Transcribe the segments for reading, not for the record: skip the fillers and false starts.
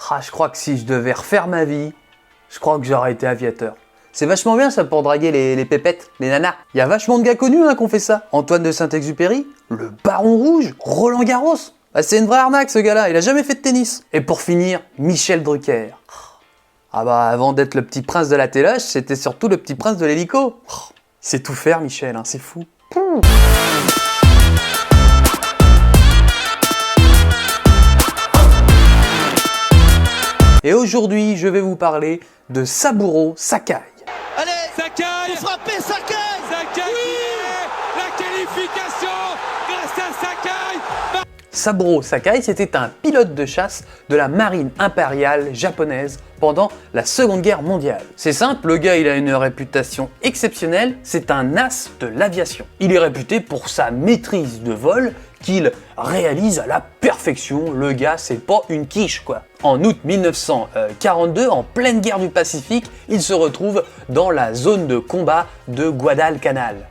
Ah, je crois que si je devais refaire ma vie, je crois que j'aurais été aviateur. C'est vachement bien ça pour draguer les pépettes, les nanas. Il y a vachement de gars connus qui ont fait ça. Antoine de Saint-Exupéry, le Baron Rouge, Roland Garros. Ah, c'est une vraie arnaque ce gars-là, il a jamais fait de tennis. Et pour finir, Michel Drucker. Ah bah avant d'être le petit prince de la téloche, c'était surtout le petit prince de l'hélico. Il sait tout faire Michel, hein, c'est fou. Et aujourd'hui, je vais vous parler de Saburo Sakai. Allez, Sakai, pour frapper Sakai. Sakai, oui, la qualification grâce à Sakai. Saburo Sakai, c'était un pilote de chasse de la marine impériale japonaise pendant la Seconde Guerre mondiale. C'est simple, le gars il a une réputation exceptionnelle, c'est un as de l'aviation. Il est réputé pour sa maîtrise de vol qu'il réalise à la perfection. Le gars, c'est pas une quiche quoi. En août 1942, en pleine guerre du Pacifique, il se retrouve dans la zone de combat de Guadalcanal.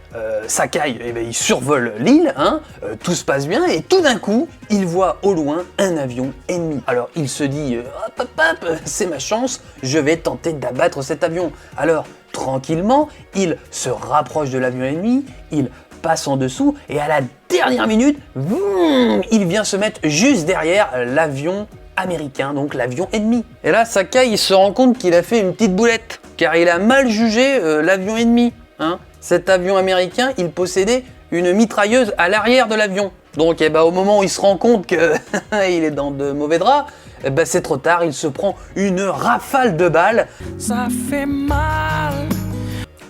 Sakai, eh ben, il survole l'île, hein, tout se passe bien, et tout d'un coup, il voit au loin un avion ennemi. Alors il se dit, hop, c'est ma chance, je vais tenter d'abattre cet avion. Alors tranquillement, il se rapproche de l'avion ennemi, il passe en dessous, et à la dernière minute, boum, il vient se mettre juste derrière l'avion américain, donc l'avion ennemi. Et là, Sakai, il se rend compte qu'il a fait une petite boulette, car il a mal jugé l'avion ennemi. Hein. Cet avion américain, il possédait une mitrailleuse à l'arrière de l'avion. Donc eh ben, au moment où il se rend compte qu'il est dans de mauvais draps, eh ben, c'est trop tard, il se prend une rafale de balles. Ça fait mal.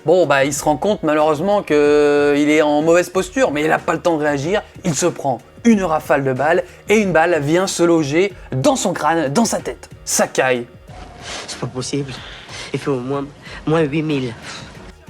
Bon, bah, il se rend compte malheureusement qu'il est en mauvaise posture, mais il n'a pas le temps de réagir. Il se prend une rafale de balles et une balle vient se loger dans son crâne, dans sa tête. Sakai, C'est pas possible. Il fait au moins 8000.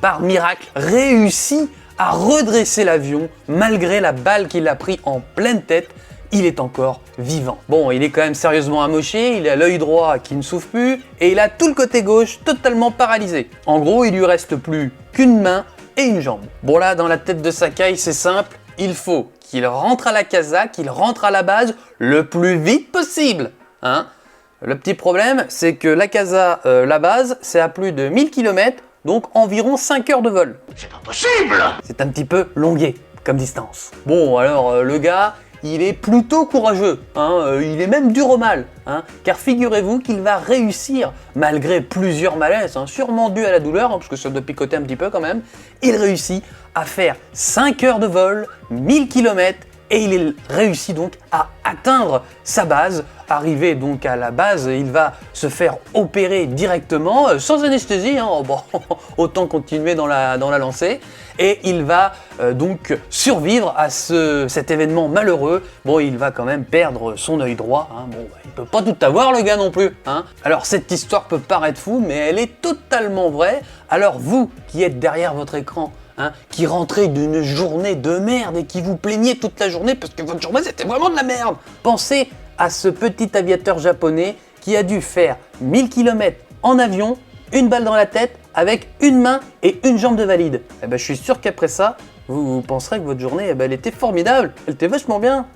par miracle, réussit à redresser l'avion malgré la balle qu'il a pris en pleine tête. Il est encore vivant. Bon, il est quand même sérieusement amoché, il a l'œil droit qui ne souffle plus et il a tout le côté gauche totalement paralysé. En gros, il lui reste plus qu'une main et une jambe. Bon là, dans la tête de Sakai, c'est simple, il faut qu'il rentre à la casa, qu'il rentre à la base le plus vite possible. Hein. Le petit problème, c'est que la casa, la base, c'est à plus de 1000 km, donc environ 5 heures de vol. C'est pas possible. C'est un petit peu longué comme distance. Bon, alors le gars, il est plutôt courageux, hein, il est même dur au mal, hein, car figurez-vous qu'il va réussir, malgré plusieurs malaises, hein, sûrement dû à la douleur, hein, parce que ça doit picoter un petit peu quand même, il réussit à faire 5 heures de vol, 1000 km, et il réussit donc à atteindre sa base. Arrivé donc à la base, il va se faire opérer directement, sans anesthésie, hein, bon, autant continuer dans la lancée, et il va donc survivre à cet événement malheureux. Bon, il va quand même perdre son œil droit, hein, bon, il peut pas tout avoir le gars non plus. Hein. Alors cette histoire peut paraître fou, mais elle est totalement vraie. Alors vous qui êtes derrière votre écran, hein, qui rentrez d'une journée de merde et qui vous plaignez toute la journée parce que votre journée c'était vraiment de la merde. Pensez à ce petit aviateur japonais qui a dû faire 1000 km en avion, une balle dans la tête, avec une main et une jambe de valide. Eh ben, je suis sûr qu'après ça, vous penserez que votre journée, eh ben, elle était formidable, elle était vachement bien.